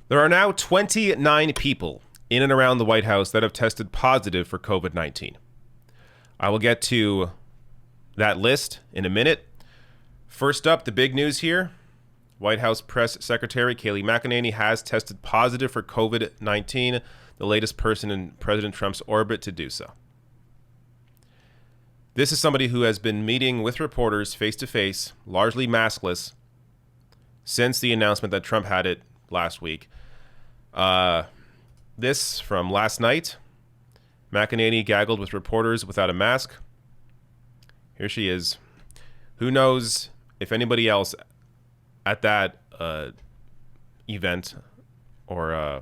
There are now 29 people in and around the White House that have tested positive for COVID-19. I will get to that list in a minute. First up, the big news here. White House Press Secretary Kayleigh McEnany has tested positive for COVID-19, the latest person in President Trump's orbit to do so. This is somebody who has been meeting with reporters face-to-face, largely maskless, since the announcement that Trump had it last week. This from last night. McEnany gaggled with reporters without a mask. Here she is. Who knows if anybody else at that event or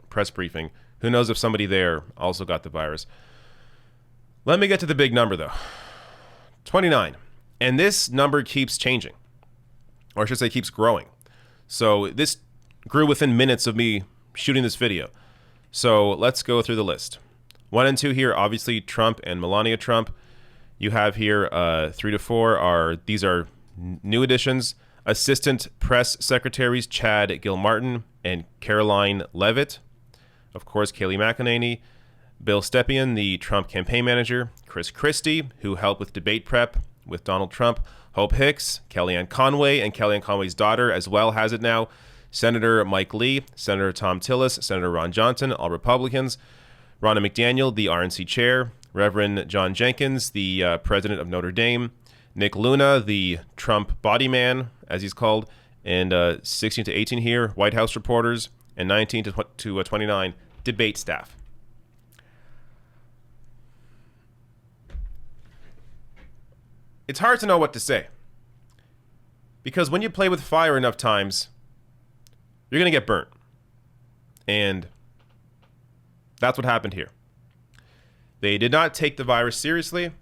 press briefing, who knows if somebody there also got the virus. Let me get to the big number, though. 29. And this number keeps changing. Or I should say keeps growing. So this grew within minutes of me shooting this video. So let's go through the list. 1 and 2 here, obviously Trump and Melania Trump. You have here 3 to 4 these are new additions. Assistant Press Secretaries Chad Gilmartin and Caroline Leavitt. Of course, Kayleigh McEnany. Bill Stepien, the Trump campaign manager. Chris Christie, who helped with debate prep with Donald Trump. Hope Hicks, Kellyanne Conway, and Kellyanne Conway's daughter as well has it now. Senator Mike Lee, Senator Tom Tillis, Senator Ron Johnson, all Republicans. Ronna McDaniel, the RNC chair. Reverend John Jenkins, the president of Notre Dame. Nick Luna, the Trump body man, as he's called. And 16 to 18 here, White House reporters. And 19 to 29, debate staff. It's hard to know what to say. Because when you play with fire enough times, you're going to get burnt. And that's what happened here. They did not take the virus seriously.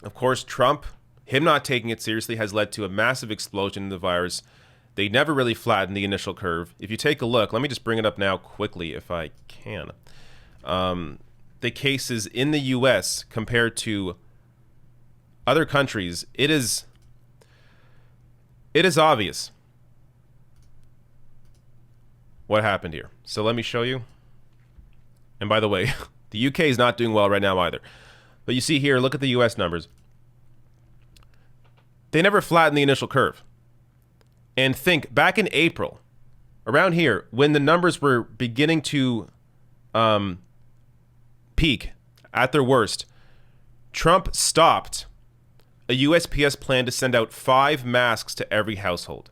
Of course, Trump, him not taking it seriously has led to a massive explosion in the virus. They never really flattened the initial curve. If you take a look, let me just bring it up now quickly if I can. The cases in the U.S. compared to other countries, it is obvious what happened here. So let me show you. And by the way, the UK is not doing well right now either. But you see here, look at the US numbers. They never flattened the initial curve. And think, back in April, around here, when the numbers were beginning to peak at their worst, Trump stopped a USPS plan to send out 5 masks to every household.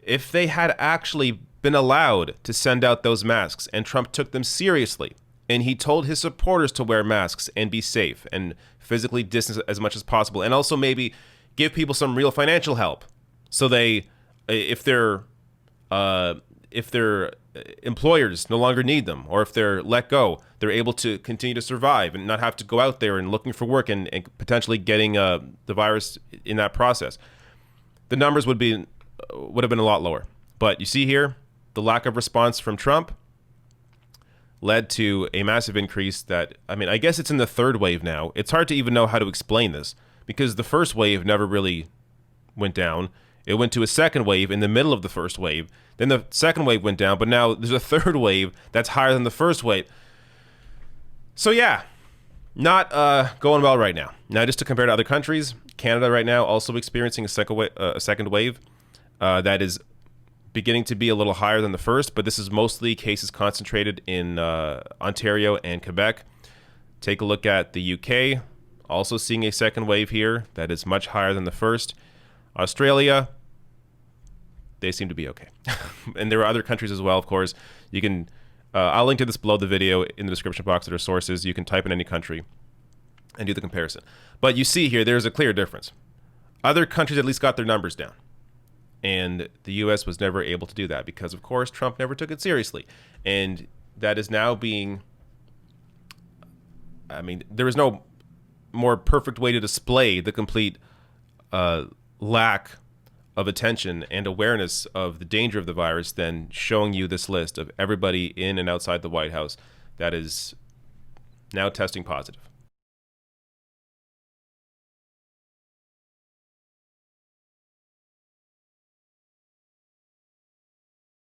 If they had actually been allowed to send out those masks and Trump took them seriously and he told his supporters to wear masks and be safe and physically distance as much as possible and also maybe give people some real financial help so they, if their employers no longer need them or if they're let go, they're able to continue to survive and not have to go out there and looking for work and potentially getting the virus in that process. The numbers would have been a lot lower. But you see here, the lack of response from Trump led to a massive increase that, I guess it's in the third wave now. It's hard to even know how to explain this because the first wave never really went down. It went to a second wave in the middle of the first wave. Then the second wave went down, but now there's a third wave that's higher than the first wave. So yeah, not going well right now. Now, just to compare to other countries, Canada right now also experiencing a second wave that is beginning to be a little higher than the first, but this is mostly cases concentrated in Ontario and Quebec. Take a look at the UK, also seeing a second wave here that is much higher than the first. Australia, they seem to be okay. And there are other countries as well, of course. You can, I'll link to this below the video in the description box. There are sources. You can type in any country and do the comparison. But you see here, there's a clear difference. Other countries at least got their numbers down. And the U.S. was never able to do that because, of course, Trump never took it seriously. And that is now being, there is no more perfect way to display the complete lack of attention and awareness of the danger of the virus than showing you this list of everybody in and outside the White House that is now testing positive.